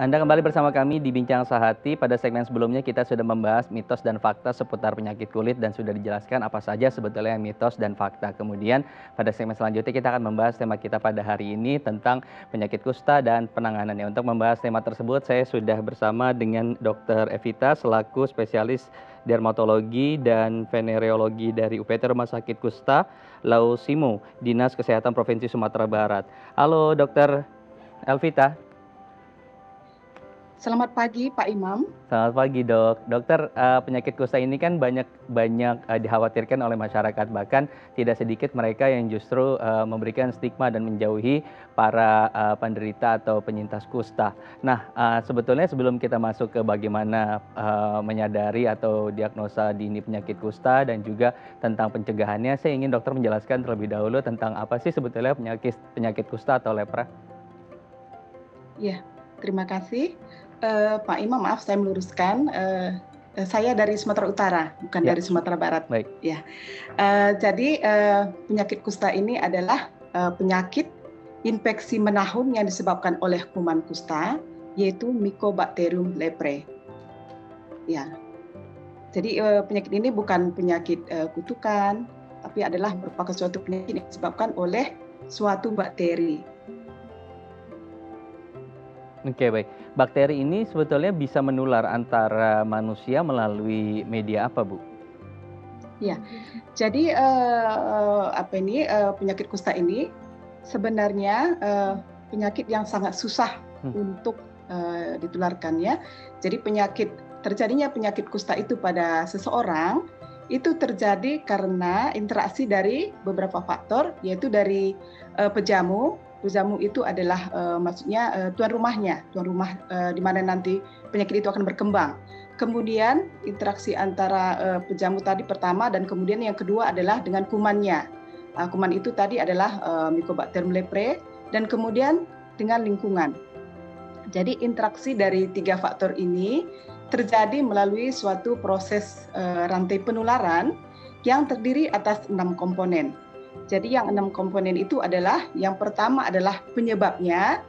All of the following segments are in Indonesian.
Anda kembali bersama kami di Bincang Sehati. Pada segmen sebelumnya kita sudah membahas mitos dan fakta seputar penyakit kulit dan sudah dijelaskan apa saja sebetulnya mitos dan fakta. Kemudian pada segmen selanjutnya kita akan membahas tema kita pada hari ini tentang penyakit kusta dan penanganannya. Untuk membahas tema tersebut saya sudah bersama dengan Dr. Evita selaku spesialis dermatologi dan venereologi dari UPT Rumah Sakit Kusta Lausimo, Dinas Kesehatan Provinsi Sumatera Barat. Halo Dr. Elvita. Selamat pagi Pak Imam. Selamat pagi dok. Dokter, penyakit kusta ini kan banyak dikhawatirkan oleh masyarakat. Bahkan tidak sedikit mereka yang justru memberikan stigma dan menjauhi para penderita atau penyintas kusta. Nah, sebetulnya sebelum kita masuk ke bagaimana menyadari atau diagnosa dini penyakit kusta dan juga tentang pencegahannya, saya ingin dokter menjelaskan terlebih dahulu tentang apa sih sebetulnya penyakit kusta atau lepra. Ya, terima kasih. Pak Imam, maaf saya meluruskan, saya dari Sumatera Utara, bukan dari Sumatera Barat. Baik. Ya, jadi penyakit kusta ini adalah penyakit infeksi menahun yang disebabkan oleh kuman kusta, yaitu Mycobacterium leprae. Ya, jadi penyakit ini bukan penyakit kutukan, tapi adalah merupakan suatu penyakit yang disebabkan oleh suatu bakteri. Oke, baik. Bakteri ini sebetulnya bisa menular antara manusia melalui media apa, Bu? Ya, jadi penyakit kusta ini sebenarnya penyakit yang sangat susah untuk ditularkan ya. Jadi terjadinya penyakit kusta itu pada seseorang itu terjadi karena interaksi dari beberapa faktor, yaitu dari pejamu. Pejamu itu adalah maksudnya tuan rumah di mana nanti penyakit itu akan berkembang. Kemudian interaksi antara pejamu tadi pertama dan kemudian yang kedua adalah dengan kumannya. Kuman itu tadi adalah Mycobacterium leprae dan kemudian dengan lingkungan. Jadi interaksi dari 3 faktor ini terjadi melalui suatu proses rantai penularan yang terdiri atas 6 komponen. Jadi yang 6 komponen itu adalah, yang pertama adalah penyebabnya,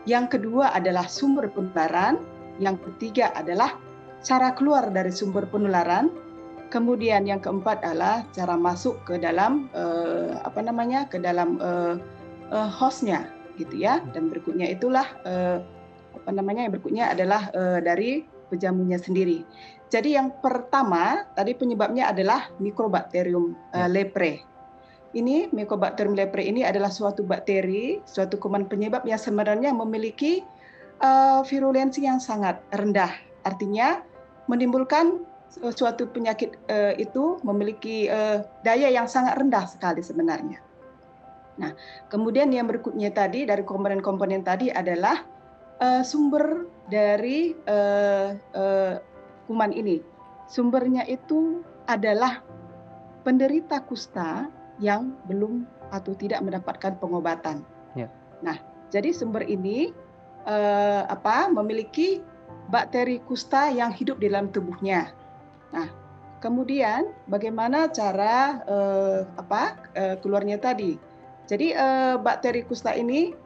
yang kedua adalah sumber penularan, yang ketiga adalah cara keluar dari sumber penularan, kemudian yang keempat adalah cara masuk ke dalam hostnya, gitu ya. Dan berikutnya itulah yang berikutnya adalah dari pejamunya sendiri. Jadi yang pertama tadi penyebabnya adalah Mycobacterium leprae. Ini Mycobacterium leprae ini adalah suatu bakteri, suatu kuman penyebab yang sebenarnya memiliki virulensi yang sangat rendah. Artinya menimbulkan suatu penyakit itu memiliki daya yang sangat rendah sekali sebenarnya. Nah, kemudian yang berikutnya tadi dari komponen-komponen tadi adalah sumber dari kuman ini. Sumbernya itu adalah penderita kusta yang belum atau tidak mendapatkan pengobatan. Ya. Nah, jadi sumber ini memiliki bakteri kusta yang hidup di dalam tubuhnya. Nah, kemudian bagaimana cara keluarnya tadi? Jadi bakteri kusta ini,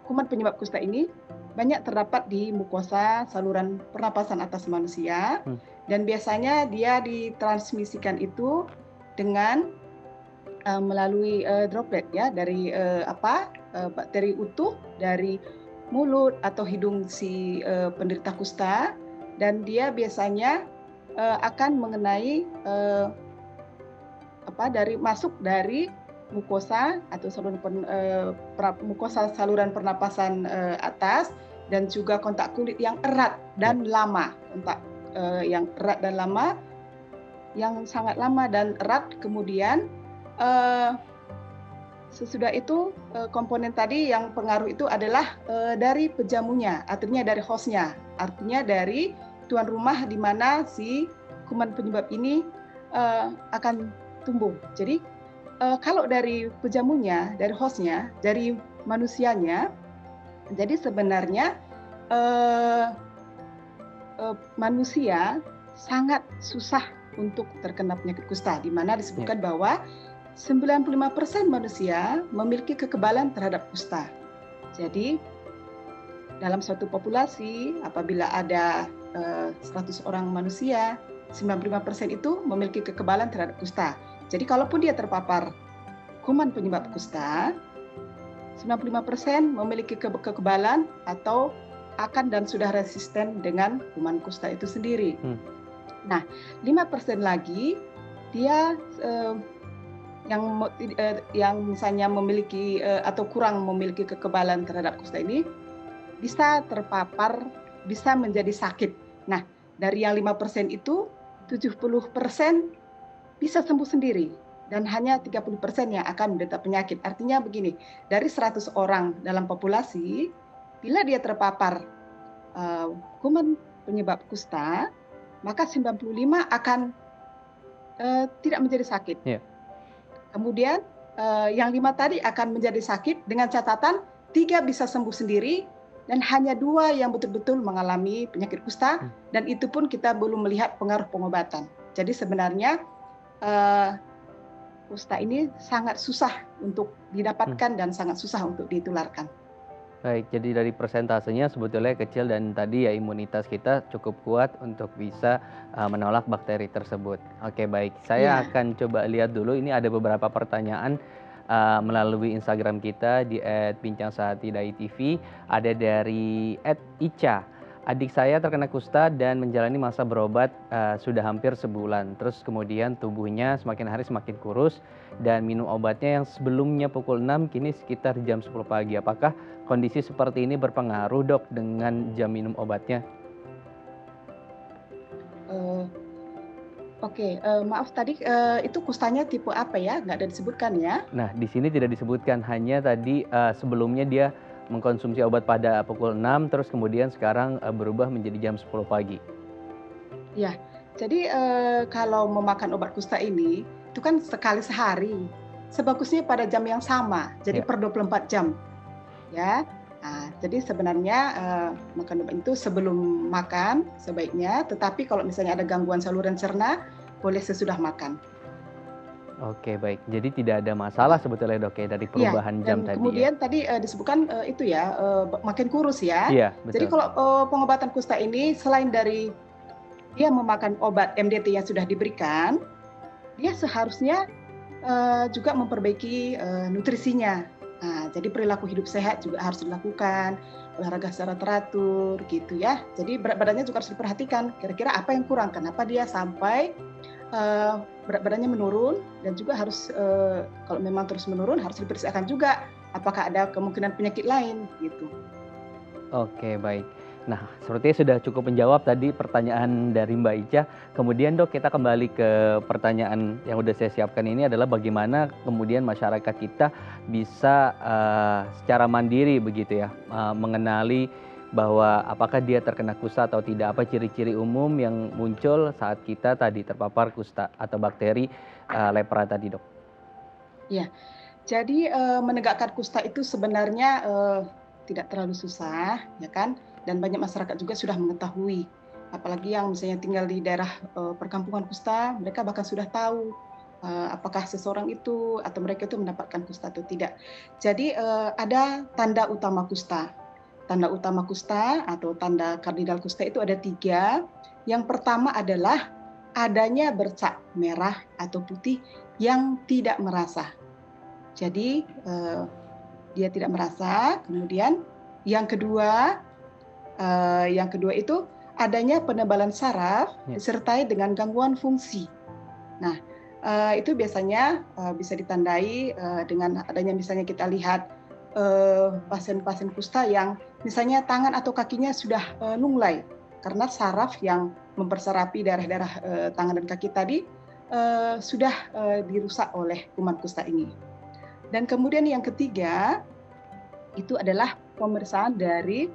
kuman penyebab kusta ini banyak terdapat di mukosa saluran pernapasan atas manusia dan biasanya dia ditransmisikan itu dengan melalui droplet ya dari bakteri utuh dari mulut atau hidung si penderita kusta, dan dia biasanya akan mengenai masuk dari mukosa atau mukosa saluran pernapasan atas, dan juga kontak kulit yang erat dan lama, yang erat dan lama, yang sangat lama dan erat. Kemudian sesudah itu komponen tadi yang pengaruh itu adalah dari pejamunya, artinya dari hostnya, artinya dari tuan rumah di mana si kuman penyebab ini akan tumbuh. Jadi kalau dari pejamunya, dari hostnya, dari manusianya, jadi sebenarnya manusia sangat susah untuk terkena penyakit kusta, di mana disebutkan bahwa 95% manusia memiliki kekebalan terhadap kusta. Jadi dalam suatu populasi apabila ada 100 orang manusia, 95% itu memiliki kekebalan terhadap kusta. Jadi kalaupun dia terpapar kuman penyebab kusta, 95% memiliki kekebalan atau akan dan sudah resisten dengan kuman kusta itu sendiri. Nah, 5% lagi dia yang misalnya memiliki atau kurang memiliki kekebalan terhadap kusta ini bisa terpapar, bisa menjadi sakit. Nah, dari yang 5% itu 70% bisa sembuh sendiri dan hanya 30% yang akan menderita penyakit. Artinya begini, dari 100 orang dalam populasi, bila dia terpapar kuman penyebab kusta, maka 95 akan tidak menjadi sakit. Yeah. Kemudian yang 5 tadi akan menjadi sakit dengan catatan 3 bisa sembuh sendiri dan hanya 2 yang betul-betul mengalami penyakit kusta dan itu pun kita belum melihat pengaruh pengobatan. Jadi sebenarnya kusta ini sangat susah untuk didapatkan dan sangat susah untuk ditularkan. Baik, jadi dari persentasenya sebetulnya kecil dan tadi ya imunitas kita cukup kuat untuk bisa menolak bakteri tersebut. Oke, baik. Saya akan coba lihat dulu, ini ada beberapa pertanyaan melalui Instagram kita di @bincangSehati.tv. Ada dari @ica. Adik saya terkena kusta dan menjalani masa berobat sudah hampir sebulan. Terus kemudian tubuhnya semakin hari semakin kurus dan minum obatnya yang sebelumnya pukul 6 kini sekitar jam 10 pagi. Apakah kondisi seperti ini berpengaruh, Dok, dengan jam minum obatnya? Maaf tadi itu kustanya tipe apa ya? Nggak ada disebutkan ya? Nah, di sini tidak disebutkan, hanya tadi sebelumnya dia mengkonsumsi obat pada pukul 6, terus kemudian sekarang berubah menjadi jam 10 pagi. Ya, jadi kalau memakan obat kusta ini, itu kan sekali sehari. Sebagusnya pada jam yang sama, jadi per 24 jam. Ya, nah, jadi sebenarnya makan obat itu sebelum makan sebaiknya, tetapi kalau misalnya ada gangguan saluran cerna, boleh sesudah makan. Oke, baik. Jadi tidak ada masalah sebetulnya, Dok, ya, dari perubahan jam tadi kemudian ya? tadi disebutkan itu ya, makin kurus ya. Iya, Jadi betul. kalau pengobatan kusta ini selain dari dia memakan obat MDT yang sudah diberikan, dia seharusnya juga memperbaiki nutrisinya. Nah, jadi perilaku hidup sehat juga harus dilakukan, olahraga secara teratur gitu ya. Jadi berat badannya juga harus diperhatikan, kira-kira apa yang kurang, kenapa dia sampai berat badannya menurun, dan juga harus kalau memang terus menurun harus diperiksakan juga apakah ada kemungkinan penyakit lain gitu. Oke, baik. Nah, sepertinya sudah cukup menjawab tadi pertanyaan dari Mbak Ica. Kemudian, Dok, kita kembali ke pertanyaan yang udah saya siapkan ini adalah bagaimana kemudian masyarakat kita bisa secara mandiri begitu ya, mengenali bahwa apakah dia terkena kusta atau tidak, apa ciri-ciri umum yang muncul saat kita tadi terpapar kusta atau bakteri lepra tadi, Dok. Ya, jadi menegakkan kusta itu sebenarnya tidak terlalu susah, ya kan? Dan banyak masyarakat juga sudah mengetahui. Apalagi yang misalnya tinggal di daerah perkampungan kusta, mereka bahkan sudah tahu apakah seseorang itu atau mereka itu mendapatkan kusta atau tidak. Jadi ada tanda utama kusta. Tanda utama kusta atau tanda kardinal kusta itu ada 3. Yang pertama adalah adanya bercak merah atau putih yang tidak merasa. Jadi dia tidak merasa. Kemudian yang kedua itu adanya penebalan saraf disertai dengan gangguan fungsi. Nah, itu biasanya bisa ditandai dengan adanya misalnya kita lihat pasien-pasien kusta yang misalnya tangan atau kakinya sudah lunglai karena saraf yang mempersarapi daerah-daerah tangan dan kaki tadi sudah dirusak oleh kuman kusta ini. Dan kemudian yang ketiga itu adalah pemeriksaan dari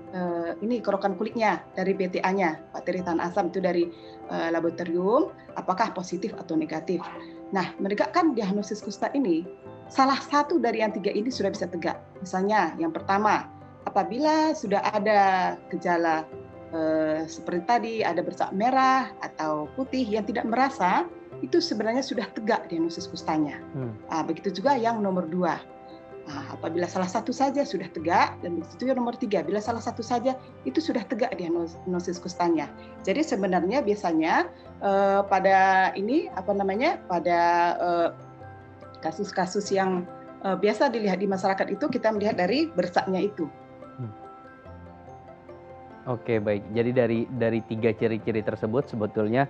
kerokan kulitnya, dari BTA-nya, bakteri tahan asam itu dari laboratorium, apakah positif atau negatif. Nah, menegakkan diagnosis kusta ini, salah satu dari yang 3 ini sudah bisa tegak. Misalnya, yang pertama, apabila sudah ada gejala seperti tadi, ada bercak merah atau putih yang tidak merasa, itu sebenarnya sudah tegak diagnosis kustanya. Begitu juga yang nomor 2. Nah, apabila salah satu saja sudah tegak, dan itu yang nomor 3, bila salah satu saja itu sudah tegak diagnosis kustanya. Jadi sebenarnya biasanya pada ini pada kasus-kasus yang biasa dilihat di masyarakat itu kita melihat dari bersaknya itu. Oke, baik. Jadi dari 3 ciri-ciri tersebut sebetulnya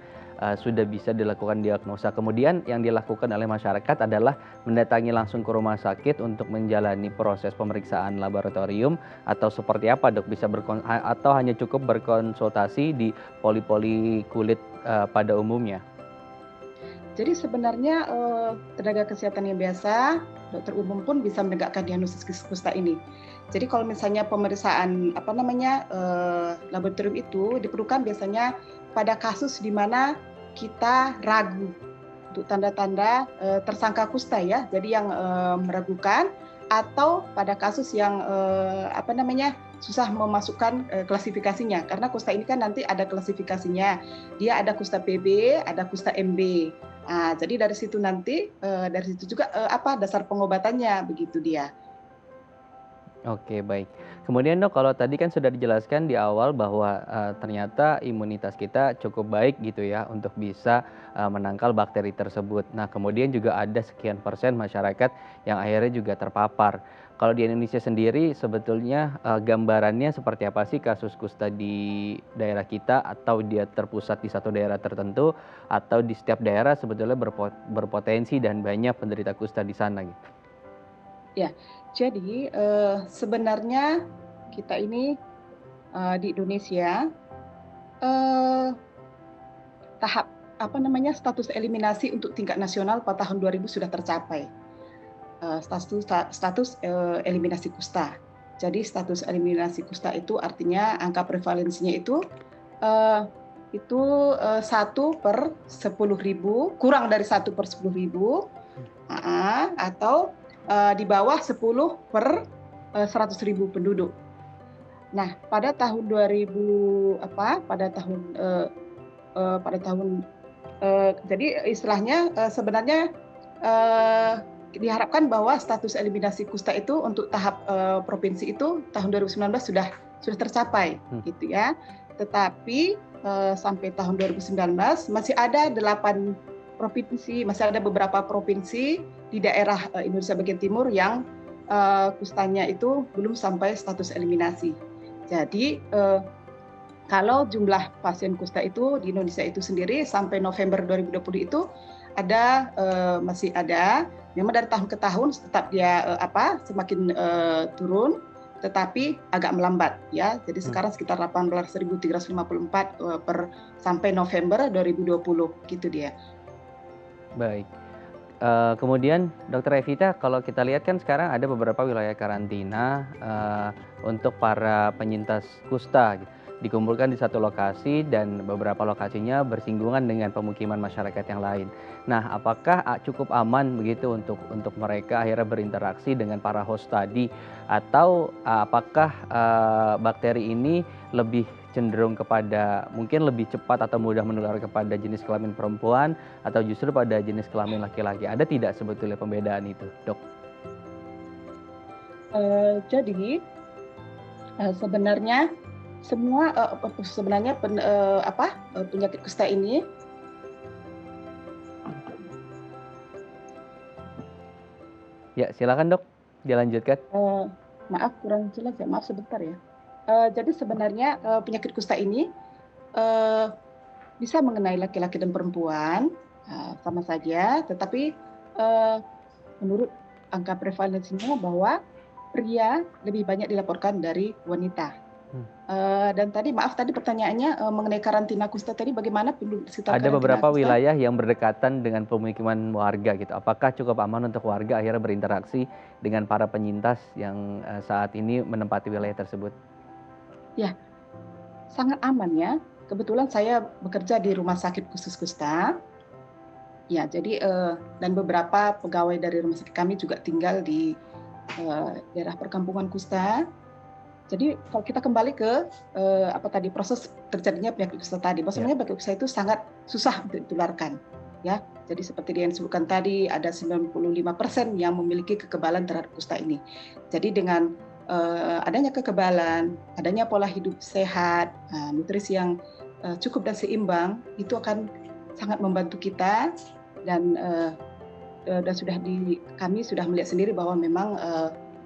sudah bisa dilakukan diagnosa. Kemudian yang dilakukan oleh masyarakat adalah mendatangi langsung ke rumah sakit untuk menjalani proses pemeriksaan laboratorium atau seperti apa, Dok? Atau hanya cukup berkonsultasi di poli-poli kulit pada umumnya? Jadi sebenarnya tenaga kesehatan yang biasa, dokter umum pun bisa menegakkan diagnosis kusta ini. Jadi kalau misalnya pemeriksaan laboratorium itu diperlukan biasanya pada kasus di mana kita ragu untuk tanda-tanda tersangka kusta ya. Jadi yang meragukan atau pada kasus yang susah memasukkan klasifikasinya, karena kusta ini kan nanti ada klasifikasinya. Dia ada kusta PB, ada kusta MB. Nah, jadi dari situ nanti dari situ juga dasar pengobatannya begitu dia. Oke, baik. Kemudian, Dok, kalau tadi kan sudah dijelaskan di awal bahwa ternyata imunitas kita cukup baik gitu ya untuk bisa menangkal bakteri tersebut. Nah, kemudian juga ada sekian persen masyarakat yang akhirnya juga terpapar. Kalau di Indonesia sendiri sebetulnya gambarannya seperti apa sih kasus kusta di daerah kita, atau dia terpusat di satu daerah tertentu atau di setiap daerah sebetulnya berpotensi dan banyak penderita kusta di sana gitu? Ya, jadi sebenarnya kita ini di Indonesia tahap status eliminasi untuk tingkat nasional pada tahun 2000 sudah tercapai. Status eliminasi kusta. Jadi status eliminasi kusta itu artinya angka prevalensinya itu 1/10.000, kurang dari 1/10.000, atau di bawah 10/100.000 penduduk. Nah, pada tahun 2000 jadi istilahnya sebenarnya diharapkan bahwa status eliminasi kusta itu untuk tahap provinsi itu tahun 2019 sudah tercapai gitu ya. Tetapi sampai tahun 2019 masih ada 8 provinsi, masih ada beberapa provinsi di daerah Indonesia bagian timur yang kustanya itu belum sampai status eliminasi. Jadi kalau jumlah pasien kusta itu di Indonesia itu sendiri sampai November 2020 itu masih ada. Memang dari tahun ke tahun tetap dia semakin turun, tetapi agak melambat ya. Jadi sekarang sekitar 18.354 sampai November 2020 gitu dia. Baik. Kemudian Dokter Evita, kalau kita lihat kan sekarang ada beberapa wilayah karantina untuk para penyintas kusta gitu. Dikumpulkan di satu lokasi dan beberapa lokasinya bersinggungan dengan pemukiman masyarakat yang lain. Nah, apakah cukup aman begitu untuk mereka akhirnya berinteraksi dengan para host tadi, atau apakah bakteri ini lebih cenderung kepada mungkin lebih cepat atau mudah menular kepada jenis kelamin perempuan atau justru pada jenis kelamin laki-laki? Ada tidak sebetulnya pembedaan itu, Dok? Jadi sebenarnya semua penyakit kusta ini ya, silakan, Dok, dilanjutkan. Maaf kurang jelas ya, maaf sebentar ya. Jadi sebenarnya penyakit kusta ini bisa mengenai laki-laki dan perempuan sama saja, tetapi menurut angka prevalensinya bahwa pria lebih banyak dilaporkan dari wanita. Dan tadi pertanyaannya mengenai karantina kusta tadi bagaimana sekitar ada beberapa wilayah yang berdekatan dengan pemukiman warga gitu. Apakah cukup aman untuk warga akhirnya berinteraksi dengan para penyintas yang saat ini menempati wilayah tersebut? Ya, sangat aman ya. Kebetulan saya bekerja di rumah sakit khusus kusta. Ya, jadi dan beberapa pegawai dari rumah sakit kami juga tinggal di daerah perkampungan kusta. Jadi kalau kita kembali ke proses terjadinya penyakit kusta tadi, bahwasanya penyakit kusta itu sangat susah untuk ditularkan. ya. Jadi seperti yang disebutkan tadi, ada 95% yang memiliki kekebalan terhadap kusta ini. Jadi dengan adanya kekebalan, adanya pola hidup sehat, nutrisi yang cukup dan seimbang, itu akan sangat membantu kita. Dan kami sudah melihat sendiri bahwa memang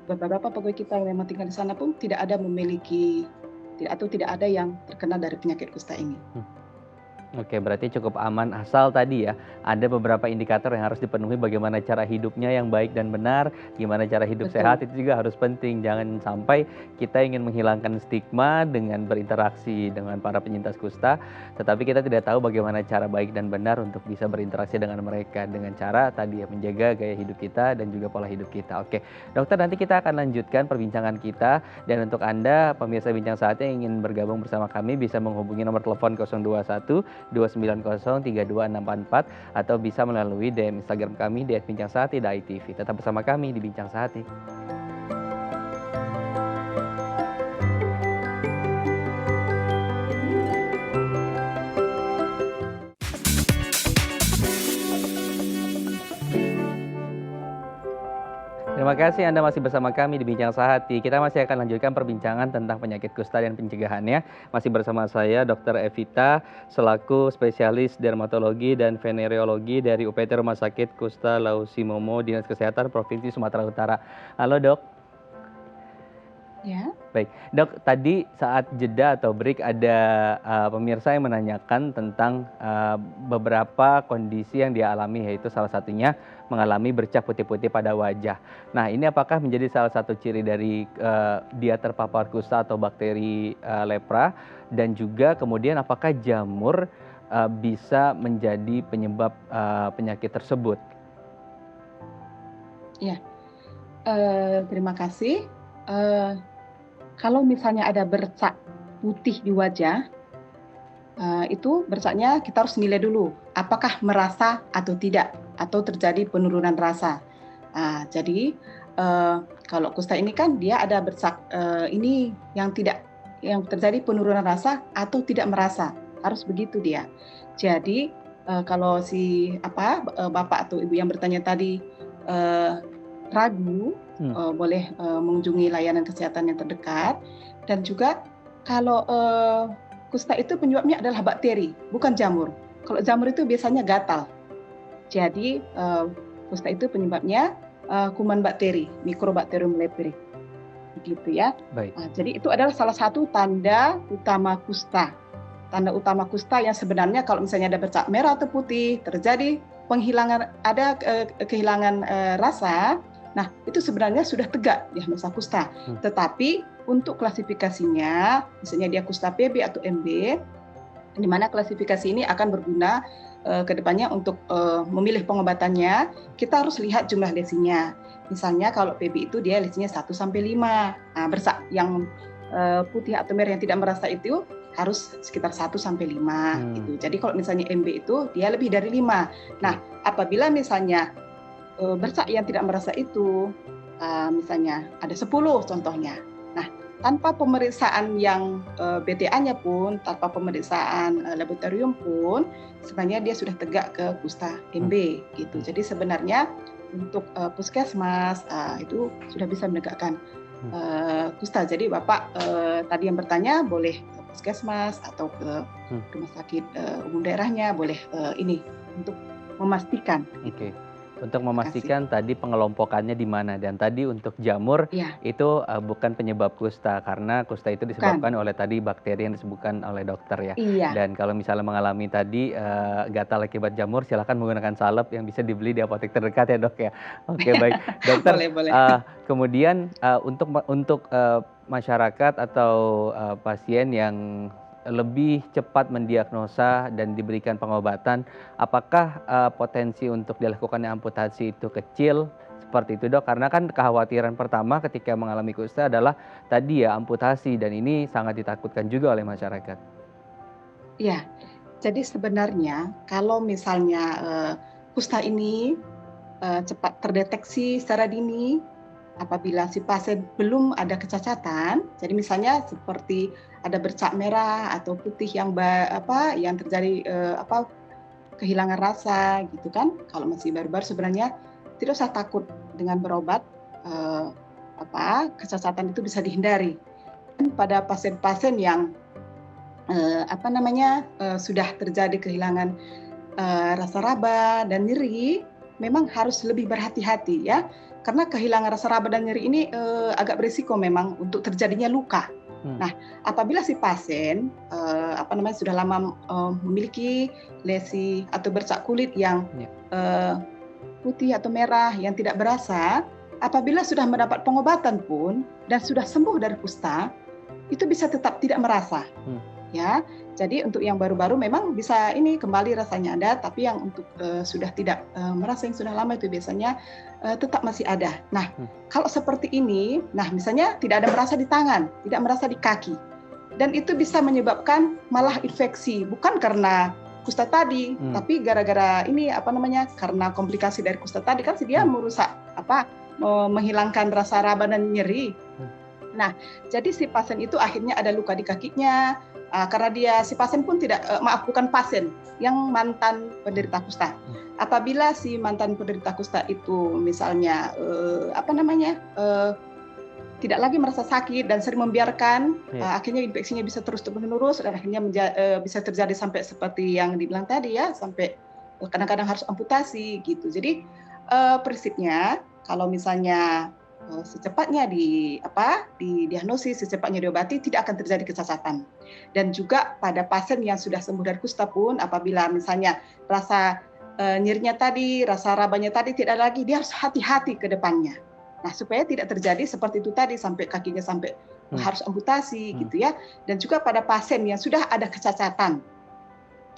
beberapa pegawai kita yang memang tinggal di sana pun tidak ada yang terkena dari penyakit kusta ini. Oke, berarti cukup aman asal tadi ya, ada beberapa indikator yang harus dipenuhi bagaimana cara hidupnya yang baik dan benar, gimana cara hidup Betul. sehat itu juga harus penting. Jangan sampai kita ingin menghilangkan stigma dengan berinteraksi dengan para penyintas kusta, tetapi kita tidak tahu bagaimana cara baik dan benar untuk bisa berinteraksi dengan mereka dengan cara tadi ya menjaga gaya hidup kita dan juga pola hidup kita. Oke, dokter nanti kita akan lanjutkan perbincangan kita dan untuk Anda pemirsa Bincang Saatnya yang ingin bergabung bersama kami bisa menghubungi nomor telepon 021 290 32644 atau bisa melalui DM Instagram kami di @bincangsehati.itv. Tetap bersama kami di Bincang Sehati. Terima kasih Anda masih bersama kami di Bincang Sehati. Kita masih akan lanjutkan perbincangan tentang penyakit kusta dan pencegahannya. Masih bersama saya Dr. Evita selaku spesialis dermatologi dan venereologi dari UPT Rumah Sakit Kusta Lausi-Momo Dinas Kesehatan Provinsi Sumatera Utara. Halo Dok. Ya. Baik, Dok, tadi saat jeda atau break ada pemirsa yang menanyakan tentang beberapa kondisi yang dia alami, yaitu salah satunya mengalami bercak putih-putih pada wajah. Nah, ini apakah menjadi salah satu ciri dari dia terpapar kusta atau bakteri lepra, dan juga kemudian apakah jamur bisa menjadi penyebab penyakit tersebut? Ya, terima kasih. Kalau misalnya ada bercak putih di wajah, itu bercaknya kita harus nilai dulu, apakah merasa atau tidak, atau terjadi penurunan rasa. Jadi kalau kusta ini kan dia ada bercak ini yang terjadi penurunan rasa atau tidak merasa, harus begitu dia. Jadi kalau bapak atau ibu yang bertanya tadi ragu, boleh mengunjungi layanan kesehatan yang terdekat. Dan juga kalau kusta itu penyebabnya adalah bakteri, bukan jamur. Kalau jamur itu biasanya gatal. Jadi kusta itu penyebabnya kuman bakteri, Mycobacterium leprae. Begitu ya. Baik. Jadi itu adalah salah satu tanda utama kusta. Tanda utama kusta yang sebenarnya kalau misalnya ada bercak merah atau putih, terjadi kehilangan rasa. Nah, itu sebenarnya sudah tegak diagnosa kusta. Tetapi untuk klasifikasinya, misalnya dia kusta PB atau MB, di mana klasifikasi ini akan berguna ke depannya untuk memilih pengobatannya, kita harus lihat jumlah lesinya. Misalnya kalau PB itu dia lesinya 1 sampai 5. Bercak yang putih atau merah yang tidak merasa itu harus sekitar 1 sampai 5 gitu. Jadi kalau misalnya MB itu dia lebih dari 5. Nah, apabila misalnya bercak yang tidak merasa itu misalnya ada 10 contohnya. Nah, tanpa pemeriksaan yang BTA-nya pun, tanpa pemeriksaan laboratorium pun, sebenarnya dia sudah tegak ke kusta MB gitu. Jadi sebenarnya untuk puskesmas itu sudah bisa menegakkan kusta. Jadi Bapak tadi yang bertanya boleh ke puskesmas atau ke rumah sakit umum daerahnya, boleh ini untuk memastikan. Oke. Untuk memastikan tadi pengelompokannya di mana, dan tadi untuk jamur itu bukan penyebab kusta karena kusta itu disebabkan oleh tadi bakteri yang disebutkan oleh dokter ya. Dan kalau misalnya mengalami tadi gatal akibat jamur, silakan menggunakan salep yang bisa dibeli di apotek terdekat ya Dok ya. Oke, baik dokter. Boleh. Kemudian untuk masyarakat atau pasien yang lebih cepat mendiagnosa dan diberikan pengobatan, apakah potensi untuk dilakukannya amputasi itu kecil seperti itu Dok? Karena kan kekhawatiran pertama ketika mengalami kusta adalah tadi ya amputasi, dan ini sangat ditakutkan juga oleh masyarakat. Ya, jadi sebenarnya kalau misalnya kusta ini cepat terdeteksi secara dini, apabila si pasien belum ada kecacatan, jadi misalnya seperti ada bercak merah atau putih yang terjadi kehilangan rasa gitu kan. Kalau masih baru-baru sebenarnya tidak usah takut dengan berobat, kecacatan itu bisa dihindari. Dan pada pasien-pasien yang sudah terjadi kehilangan rasa raba dan nyeri, memang harus lebih berhati-hati ya, karena kehilangan rasa raba dan nyeri ini agak berisiko memang untuk terjadinya luka. Nah, apabila si pasien sudah lama memiliki lesi atau bercak kulit yang putih atau merah yang tidak berasa, apabila sudah mendapat pengobatan pun dan sudah sembuh dari kusta, itu bisa tetap tidak merasa. Ya, jadi untuk yang baru-baru memang bisa ini kembali rasanya ada, tapi yang untuk sudah tidak merasa yang sudah lama itu biasanya tetap masih ada. Nah, kalau seperti ini, nah misalnya tidak ada merasa di tangan, tidak merasa di kaki, dan itu bisa menyebabkan malah infeksi, bukan karena kusta tadi, tapi gara-gara ini karena komplikasi dari kusta tadi kan dia merusak menghilangkan rasa raba dan nyeri. Nah, jadi si pasien itu akhirnya ada luka di kakinya. Karena si pasien pun bukan pasien, yang mantan penderita kusta. Apabila si mantan penderita kusta itu misalnya tidak lagi merasa sakit dan sering membiarkan, akhirnya infeksinya bisa terus menerus dan akhirnya bisa terjadi sampai seperti yang dibilang tadi ya, sampai kadang-kadang harus amputasi gitu. Jadi prinsipnya kalau misalnya secepatnya didiagnosis, secepatnya diobati, tidak akan terjadi kecacatan. Dan juga pada pasien yang sudah sembuh dari kusta pun, apabila misalnya rasa nyerinya tadi, rasa rabanya tadi tidak lagi, dia harus hati-hati ke depannya. Nah, supaya tidak terjadi seperti itu tadi, sampai kakinya sampai harus amputasi gitu ya. Dan juga pada pasien yang sudah ada kecacatan,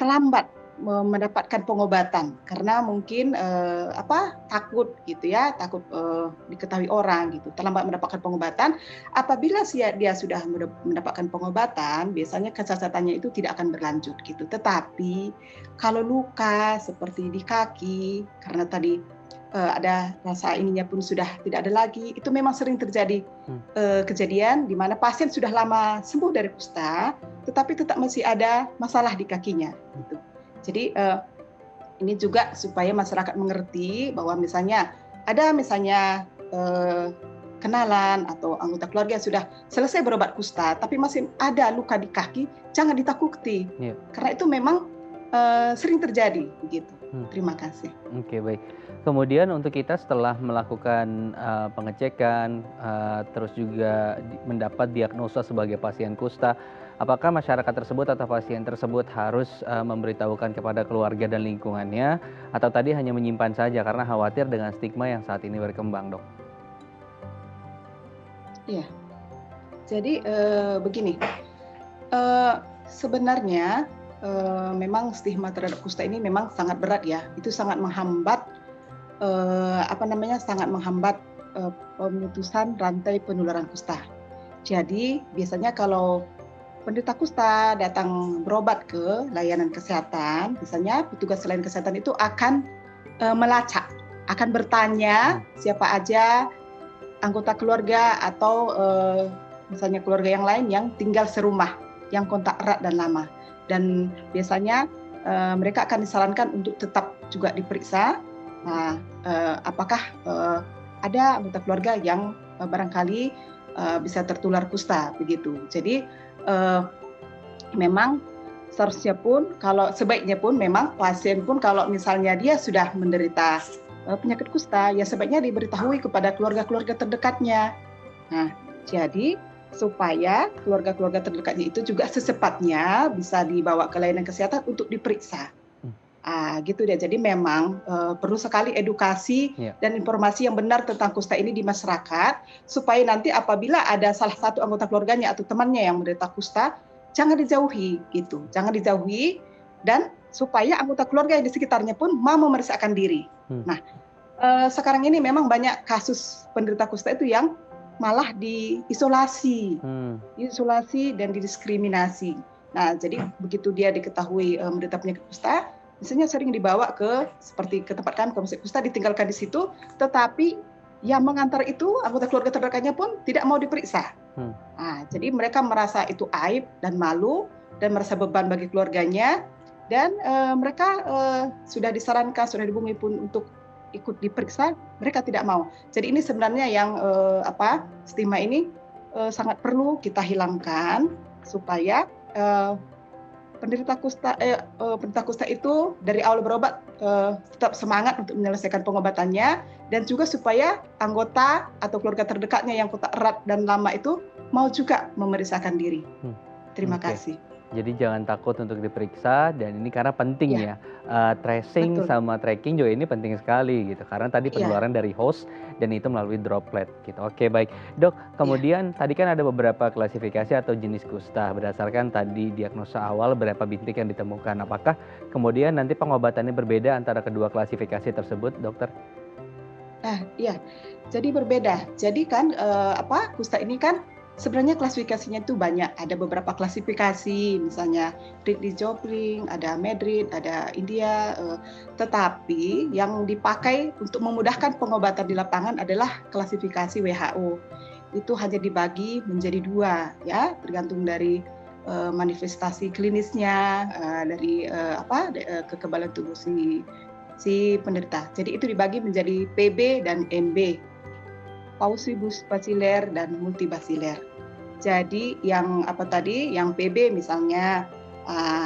terlambat mendapatkan pengobatan karena mungkin takut gitu ya, takut diketahui orang gitu, terlambat mendapatkan pengobatan. Apabila dia sudah mendapatkan pengobatan, biasanya kecacatannya itu tidak akan berlanjut gitu. Tetapi kalau luka seperti di kaki karena tadi ada rasa ininya pun sudah tidak ada lagi, itu memang sering terjadi kejadian di mana pasien sudah lama sembuh dari kusta, tetapi tetap masih ada masalah di kakinya gitu. Jadi ini juga supaya masyarakat mengerti bahwa misalnya ada kenalan atau anggota keluarga yang sudah selesai berobat kusta tapi masih ada luka di kaki, jangan ditakuti. Karena itu memang sering terjadi begitu. Terima kasih. Oke, baik. Kemudian untuk kita setelah melakukan pengecekan, terus juga mendapat diagnosa sebagai pasien kusta, apakah masyarakat tersebut atau pasien tersebut harus memberitahukan kepada keluarga dan lingkungannya, atau tadi hanya menyimpan saja karena khawatir dengan stigma yang saat ini berkembang, Dok? Iya, jadi begini, sebenarnya memang stigma terhadap kusta ini memang sangat berat ya, itu sangat menghambat pemutusan rantai penularan kusta. Jadi biasanya kalau penderita kusta datang berobat ke layanan kesehatan, misalnya petugas layanan kesehatan itu akan melacak, akan bertanya siapa aja anggota keluarga atau misalnya keluarga yang lain yang tinggal serumah, yang kontak erat dan lama. Dan biasanya mereka akan disarankan untuk tetap juga diperiksa. Nah, apakah ada anggota keluarga yang barangkali bisa tertular kusta begitu. Jadi memang seharusnya pun, kalau sebaiknya pun memang pasien pun kalau misalnya dia sudah menderita penyakit kusta, ya sebaiknya diberitahui kepada keluarga-keluarga terdekatnya. Nah, jadi supaya keluarga-keluarga terdekatnya itu juga secepatnya bisa dibawa ke layanan kesehatan untuk diperiksa. Gitu deh. Jadi memang perlu sekali edukasi dan informasi yang benar tentang kusta ini di masyarakat, supaya nanti apabila ada salah satu anggota keluarganya atau temannya yang menderita kusta, jangan dijauhi gitu, jangan dijauhi, dan supaya anggota keluarga yang di sekitarnya pun mau memeriksakan diri. Nah, sekarang ini memang banyak kasus penderita kusta itu yang malah diisolasi, isolasi dan didiskriminasi. Nah, jadi begitu dia diketahui menderita penyakit kusta, misalnya sering dibawa seperti ke tempat kami, Komisi Kusta, ditinggalkan di situ, tetapi yang mengantar itu anggota keluarga terdekatnya pun tidak mau diperiksa. Jadi mereka merasa itu aib dan malu dan merasa beban bagi keluarganya. dan mereka sudah disarankan, sudah dihubungi pun untuk ikut diperiksa, mereka tidak mau. Jadi ini sebenarnya yang stigma ini sangat perlu kita hilangkan supaya penderita kusta itu dari awal berobat tetap semangat untuk menyelesaikan pengobatannya, dan juga supaya anggota atau keluarga terdekatnya yang kontak erat dan lama itu mau juga memeriksakan diri. Terima Oke. kasih. Jadi jangan takut untuk diperiksa, dan ini karena penting Iya, ya, tracing betul. sama tracking juga ini penting sekali gitu, karena tadi Iya, penularan dari host dan itu melalui droplet gitu. Oke, baik. Dok, iya. kemudian tadi kan ada beberapa klasifikasi atau jenis kusta berdasarkan tadi diagnosa awal berapa bintik yang ditemukan. Apakah kemudian nanti pengobatannya berbeda antara kedua klasifikasi tersebut, dokter? Nah, iya. Jadi berbeda. Jadi kan kusta ini kan sebenarnya klasifikasinya itu banyak. Ada beberapa klasifikasi, misalnya Ridley Jopling, ada Madrid, ada India. Tetapi yang dipakai untuk memudahkan pengobatan di lapangan adalah klasifikasi WHO. Itu hanya dibagi menjadi dua, ya, tergantung dari manifestasi klinisnya, dari kekebalan tubuh si penderita. Jadi itu dibagi menjadi PB dan MB, paucibus basiler dan multibasiler. Jadi yang yang PB misalnya,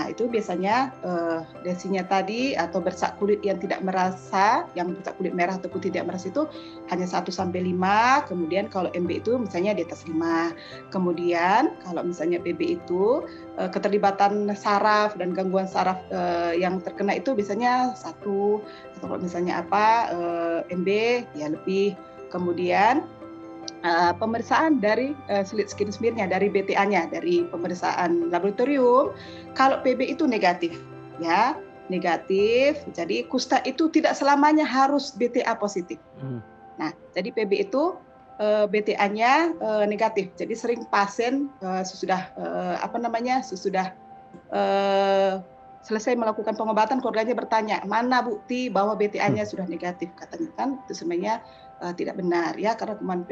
itu biasanya lesinya tadi atau bercak kulit yang tidak merasa, yang bercak kulit merah atau putih tidak merasa itu hanya 1 sampai 5. Kemudian kalau MB itu misalnya di atas 5. Kemudian kalau misalnya PB itu keterlibatan saraf dan gangguan saraf yang terkena itu biasanya 1, atau kalau misalnya MB ya lebih. Kemudian pemeriksaan dari slit skin smear-nya, dari BTA-nya, dari pemeriksaan laboratorium, kalau PB itu negatif, ya, negatif. Jadi kusta itu tidak selamanya harus BTA positif. Nah, jadi PB itu BTA-nya negatif. Jadi sering pasien sesudah selesai melakukan pengobatan, keluarganya bertanya, mana bukti bahwa BTA-nya sudah negatif? Katanya kan itu sebenarnya tidak benar, ya, karena kuman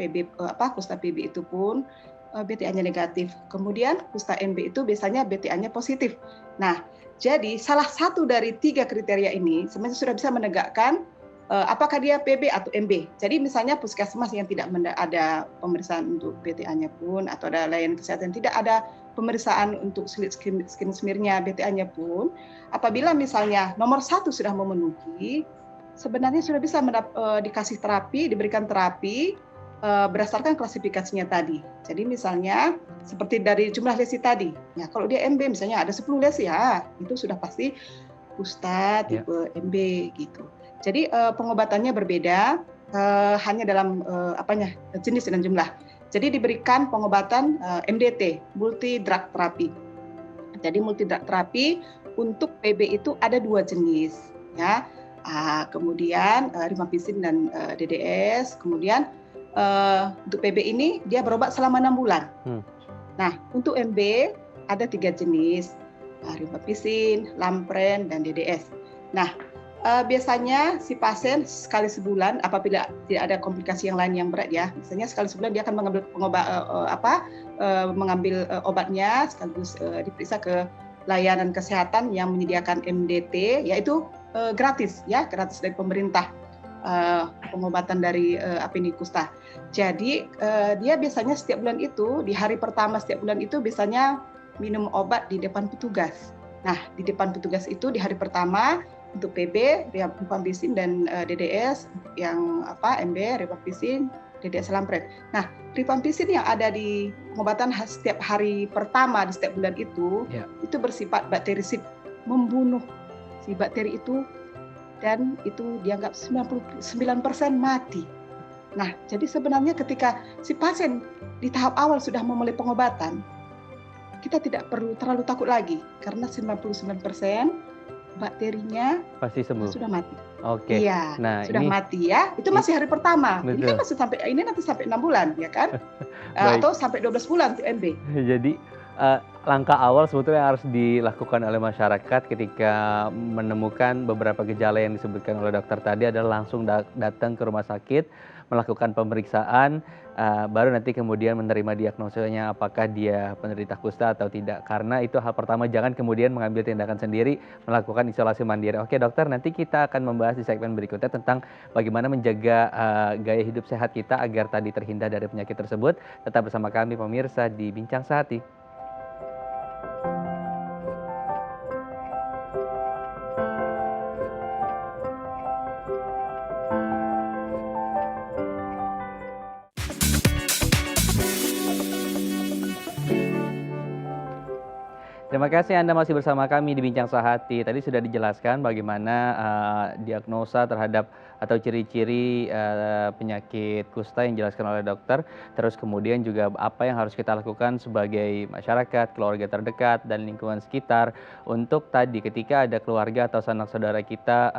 kusta PB itu pun BTA-nya negatif. Kemudian kusta MB itu biasanya BTA-nya positif. Nah, jadi salah satu dari 3 kriteria ini sebenarnya sudah bisa menegakkan apakah dia PB atau MB. Jadi misalnya puskesmas yang tidak ada pemeriksaan untuk BTA-nya pun, atau ada layanan kesehatan tidak ada pemeriksaan untuk slit skin smear-nya, BTA-nya pun, apabila misalnya nomor 1 sudah memenuhi, sebenarnya sudah bisa dikasih terapi, diberikan terapi berdasarkan klasifikasinya tadi. Jadi misalnya seperti dari jumlah lesi tadi, ya kalau dia MB misalnya ada 10 lesi, ya itu sudah pasti kusta tipe MB gitu. Jadi pengobatannya berbeda, hanya dalam jenis dan jumlah. Jadi diberikan pengobatan MDT, multi drug therapy. Jadi multi drug therapy untuk PB itu ada 2 jenis, ya. Kemudian rifampicin dan DDS. Kemudian untuk PB ini dia berobat selama 6 bulan. Nah, untuk MB ada 3 jenis, rifampicin, lampren, dan DDS. Nah, biasanya si pasien sekali sebulan apabila tidak ada komplikasi yang lain yang berat, ya, misalnya sekali sebulan dia akan mengambil obatnya, sekaligus diperiksa ke layanan kesehatan yang menyediakan MDT, yaitu gratis, ya, gratis dari pemerintah, pengobatan dari kusta. Jadi dia biasanya setiap bulan itu, di hari pertama setiap bulan itu biasanya minum obat di depan petugas. Nah, di depan petugas itu di hari pertama untuk PB, rifampicin dan DDS, yang MB, rifampicin, DDS lampret. Nah, rifampicin yang ada di pengobatan setiap hari pertama di setiap bulan itu bersifat bakterisid, membunuh si bakteri itu, dan itu dianggap 99% mati. Nah, jadi sebenarnya ketika si pasien di tahap awal sudah memulai pengobatan, kita tidak perlu terlalu takut lagi, karena 99% bakterinya Pasti sembuh. sudah mati. Oke. Iya, Nah, sudah ini mati, ya. Itu masih hari pertama. Ini kan betul. masih nanti sampai 6 bulan, ya kan? Baik. Atau sampai 12 bulan untuk MB. Jadi langkah awal sebetulnya harus dilakukan oleh masyarakat ketika menemukan beberapa gejala yang disebutkan oleh dokter tadi adalah langsung datang ke rumah sakit, melakukan pemeriksaan, baru nanti kemudian menerima diagnosanya apakah dia penderita kusta atau tidak. Karena itu hal pertama, jangan kemudian mengambil tindakan sendiri, melakukan isolasi mandiri. Oke dokter, nanti kita akan membahas di segmen berikutnya tentang bagaimana menjaga gaya hidup sehat kita agar tadi terhindar dari penyakit tersebut. Tetap bersama kami pemirsa di Bincang Sehati. Terima kasih Anda masih bersama kami di Bincang Sehati. Tadi sudah dijelaskan bagaimana diagnosa terhadap atau ciri-ciri penyakit kusta yang dijelaskan oleh dokter. Terus kemudian juga apa yang harus kita lakukan sebagai masyarakat, keluarga terdekat, dan lingkungan sekitar untuk tadi ketika ada keluarga atau sanak saudara kita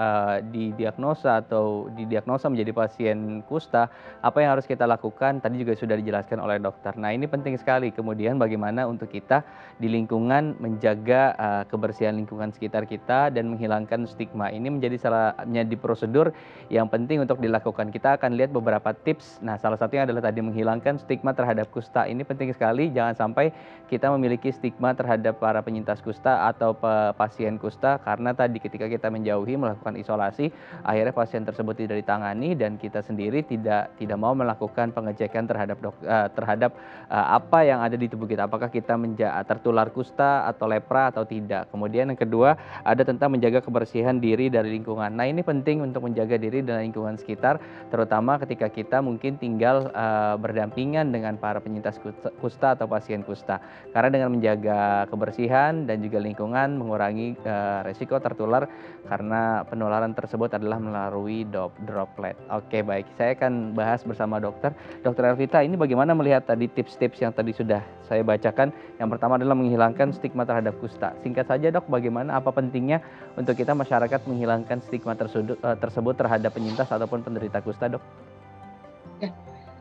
didiagnosa atau didiagnosa menjadi pasien kusta, apa yang harus kita lakukan tadi juga sudah dijelaskan oleh dokter. Nah ini penting sekali kemudian bagaimana untuk kita di lingkungan menjaga kebersihan lingkungan sekitar kita dan menghilangkan stigma. Ini menjadi prosedur yang penting untuk dilakukan. Kita akan lihat beberapa tips. Nah, salah satunya adalah tadi menghilangkan stigma terhadap kusta. Ini penting sekali, jangan sampai kita memiliki stigma terhadap para penyintas kusta atau pasien kusta karena tadi ketika kita menjauhi melakukan isolasi, akhirnya pasien tersebut tidak ditangani dan kita sendiri tidak mau melakukan pengecekan terhadap apa yang ada di tubuh kita. Apakah kita tertular kusta atau lepra atau tidak. Kemudian yang kedua ada tentang menjaga kebersihan diri dari lingkungan. Nah ini penting untuk menjaga diri dan lingkungan sekitar, terutama ketika kita mungkin tinggal berdampingan dengan para penyintas kusta atau pasien kusta. Karena dengan menjaga kebersihan dan juga lingkungan mengurangi resiko tertular karena penularan tersebut adalah melalui droplet. Oke baik, saya akan bahas bersama dokter. Dokter Elvita, ini bagaimana melihat tadi tips-tips yang tadi sudah saya bacakan. Yang pertama adalah menghilangkan stigma terhadap kusta. Singkat saja dok, bagaimana apa pentingnya untuk kita masyarakat menghilangkan stigma tersebut terhadap penyintas ataupun penderita kusta dok? Ya,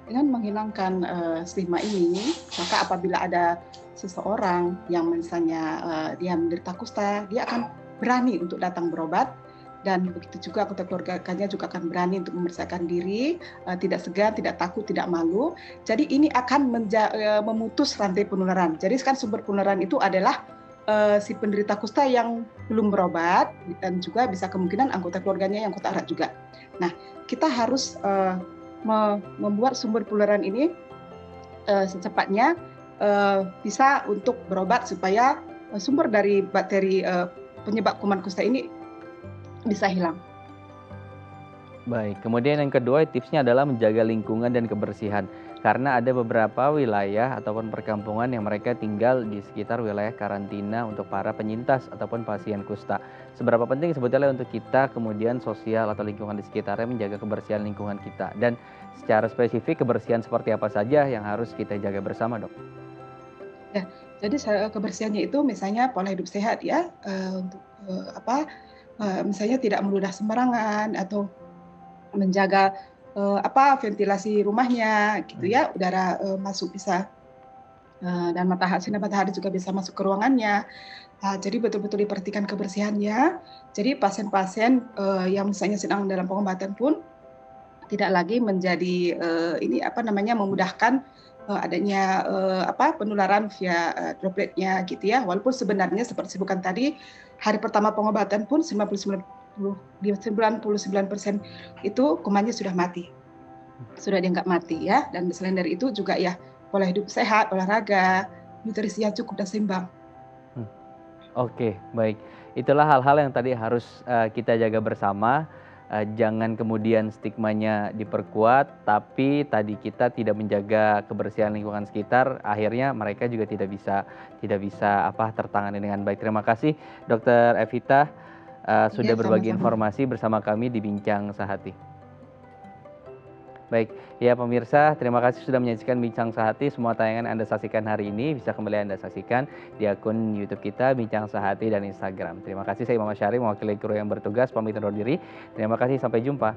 dengan menghilangkan stigma ini, maka apabila ada seseorang yang misalnya dia menderita kusta, dia akan berani untuk datang berobat. Dan begitu juga anggota keluarganya juga akan berani untuk memeriksakan diri, tidak segan, tidak takut, tidak malu. Jadi ini akan memutus rantai penularan. Jadi kan sumber penularan itu adalah si penderita kusta yang belum berobat dan juga bisa kemungkinan anggota keluarganya yang kontak erat juga. Nah, kita harus membuat sumber penularan ini secepatnya bisa untuk berobat supaya sumber dari bakteri penyebab kuman kusta ini bisa hilang. Baik, kemudian yang kedua tipsnya adalah menjaga lingkungan dan kebersihan. Karena ada beberapa wilayah ataupun perkampungan yang mereka tinggal di sekitar wilayah karantina untuk para penyintas ataupun pasien kusta. Seberapa penting sebetulnya untuk kita kemudian sosial atau lingkungan di sekitarnya menjaga kebersihan lingkungan kita. Dan secara spesifik kebersihan seperti apa saja yang harus kita jaga bersama dok? Ya, jadi kebersihannya itu misalnya pola hidup sehat ya, untuk misalnya tidak meludah sembarangan atau menjaga ventilasi rumahnya gitu ya, udara masuk bisa dan sinar matahari juga bisa masuk ke ruangannya. Jadi betul-betul diperhatikan kebersihannya. Jadi pasien-pasien yang misalnya sedang dalam pengobatan pun tidak lagi menjadi memudahkan adanya penularan via dropletnya gitu ya. Walaupun sebenarnya seperti disebutkan tadi, hari pertama pengobatan pun 99% itu kumannya sudah mati. Sudah dianggap mati ya. Dan selain dari itu juga ya pola hidup sehat, olahraga, nutrisi yang cukup dan seimbang. Oke, baik. Itulah hal-hal yang tadi harus kita jaga bersama. Jangan kemudian stigmanya diperkuat, tapi tadi kita tidak menjaga kebersihan lingkungan sekitar, akhirnya mereka juga tidak bisa tertangani dengan baik. Terima kasih Dr. Evita sudah berbagi informasi bersama kami di Bincang Sehati. Baik, ya pemirsa, terima kasih sudah menyaksikan Bincang Sehati. Semua tayangan Anda saksikan hari ini bisa kembali Anda saksikan di akun YouTube kita Bincang Sehati dan Instagram. Terima kasih, saya Imam Asyari, mewakili kru yang bertugas, pamit undur diri. Terima kasih, sampai jumpa.